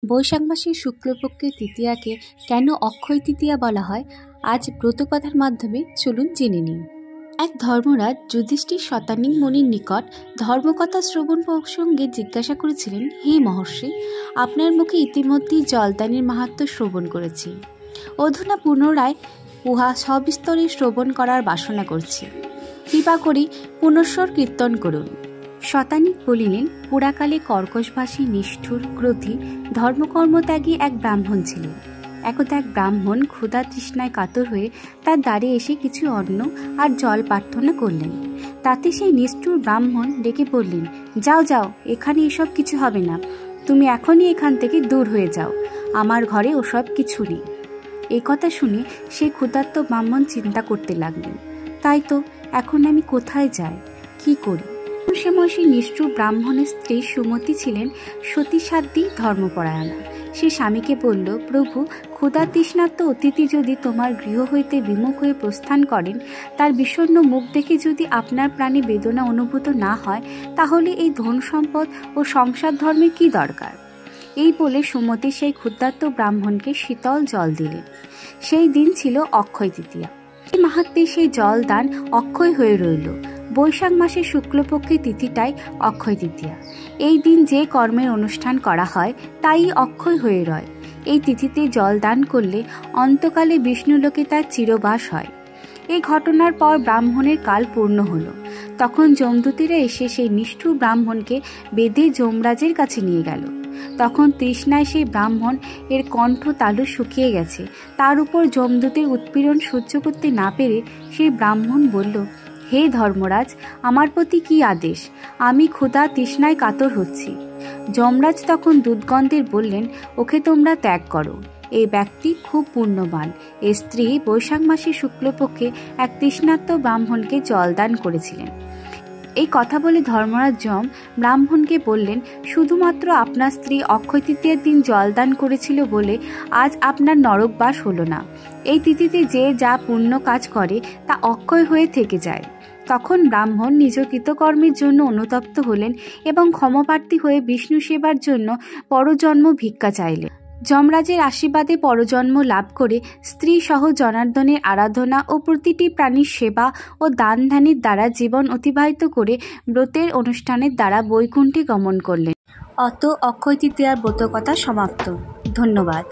বৈশাখ মাসের শুক্লপক্ষের তৃতীয়াকে কেন অক্ষয় তৃতীয়া বলা হয়, আজ ব্রতকথার মাধ্যমে চলুন জেনে নিন। এক ধর্মরাজ যুধিষ্ঠির শতানিক মুনির নিকট ধর্মকথা শ্রবণ প্রসঙ্গে জিজ্ঞাসা করেছিলেন, হে মহর্ষি, আপনার মুখে ইতিমধ্যেই জলদানের মাহাত্ম্য শ্রবণ করেছি। অধুনা পুনরায় উহা সবিস্তরে শ্রবণ করার বাসনা করছি। কৃপা করি পুনঃস্বর কীর্তন করুন। শতানিক বলিলেন, পুরাকালে কর্কশভাষী, নিষ্ঠুর, ক্রোধী, ধর্মকর্মত্যাগী এক ব্রাহ্মণ ছিলেন। একদা এক ব্রাহ্মণ ক্ষুধা তৃষ্ণায় কাতর হয়ে তার দ্বারে এসে কিছু অন্ন আর জল প্রার্থনা করলেন। তাতে সেই নিষ্ঠুর ব্রাহ্মণ ডেকে বললেন, যাও যাও, এখানে এসব কিছু হবে না, তুমি এখনই এখান থেকে দূর হয়ে যাও, আমার ঘরে ওসব কিছু নেই। এই কথা শুনে সেই ক্ষুধার্ত ব্রাহ্মণ চিন্তা করতে লাগলেন, তাই তো, এখন আমি কোথায় যাই, কি করি? সময় সেই নিষ্ঠুর ব্রাহ্মণের স্ত্রী সুমতি ছিলেন সতীসাধ্যী ধর্মপরায়ণা। সে স্বামীকে বলল, প্রভু, ক্ষুধা তৃষ্ণার্ত অতিথি যদি তোমার গৃহ হইতে বিমুখ হয়ে প্রস্থান করেন, তার বিষণ্ণ মুখ দেখে যদি আপনার প্রাণে বেদনা অনুভূত না হয়, তাহলে এই ধন সম্পদ ও সংসার ধর্মে কি দরকার? এই বলে সুমতি সেই ক্ষুধার্ত ব্রাহ্মণকে শীতল জল দিলেন। সেই দিন ছিল অক্ষয় তৃতীয়া। এই মাহাত্ম্যে সেই জল দান অক্ষয় হয়ে রইল। বৈশাখ মাসের শুক্লপক্ষের তিথিটাই অক্ষয় তৃতীয়া। এই দিন যে কর্মের অনুষ্ঠান করা হয় তাই অক্ষয় হয়ে রয়। এই তিথিতে জল দান করলে অন্তকালে বিষ্ণুলোকে তার চিরবাস হয়। এই ঘটনার পর ব্রাহ্মণের কাল পূর্ণ হল। তখন যমদূতেরা এসে সেই নিষ্ঠুর ব্রাহ্মণকে বেঁধে যমরাজের কাছে নিয়ে গেল। তখন তৃষ্ণায় সেই ব্রাহ্মণ এর কণ্ঠ তালু শুকিয়ে গেছে। তার উপর যমদূতের উৎপীড়ন সহ্য করতে না পেরে সেই ব্রাহ্মণ বলল, হে ধর্মরাজ, আমার প্রতি কি আদেশ? আমি ক্ষুধা তৃষ্ণায় কাতর হচ্ছি। যমরাজ তখন দূতগণদের বললেন, ওকে তোমরা ত্যাগ করো। এই ব্যক্তি খুব পুণ্যবান। এ স্ত্রী বৈশাখ মাসে শুক্লপক্ষে এক তৃষ্ণার্ত ব্রাহ্মণকে জলদান করেছিলেন। এই কথা বলে ধর্মরাজ যম ব্রাহ্মণকে বললেন, শুধুমাত্র আপনার স্ত্রী অক্ষয় তৃতীয়ার দিন জলদান করেছিল বলে আজ আপনার নরকবাস হলো না। এই তিথিতে যে যা পুণ্য কাজ করে তা অক্ষয় হয়ে থেকে যায়। তখন ব্রাহ্মণ নিজ কৃতকর্মের জন্য অনুতপ্ত হলেন এবং ক্ষমাপ্রার্থী হয়ে বিষ্ণু সেবার জন্য পরজন্ম ভিক্ষা চাইলেন। যমরাজের আশীর্বাদে পরজন্ম লাভ করে স্ত্রী সহ জনার্দনের আরাধনা ও প্রতিটি প্রাণীর সেবা ও দান ধ্যানের দ্বারা জীবন অতিবাহিত করে ব্রতের অনুষ্ঠানের দ্বারা বৈকুণ্ঠে গমন করলেন। অত অক্ষয় তৃতীয়ার ব্রতকথা সমাপ্ত। ধন্যবাদ।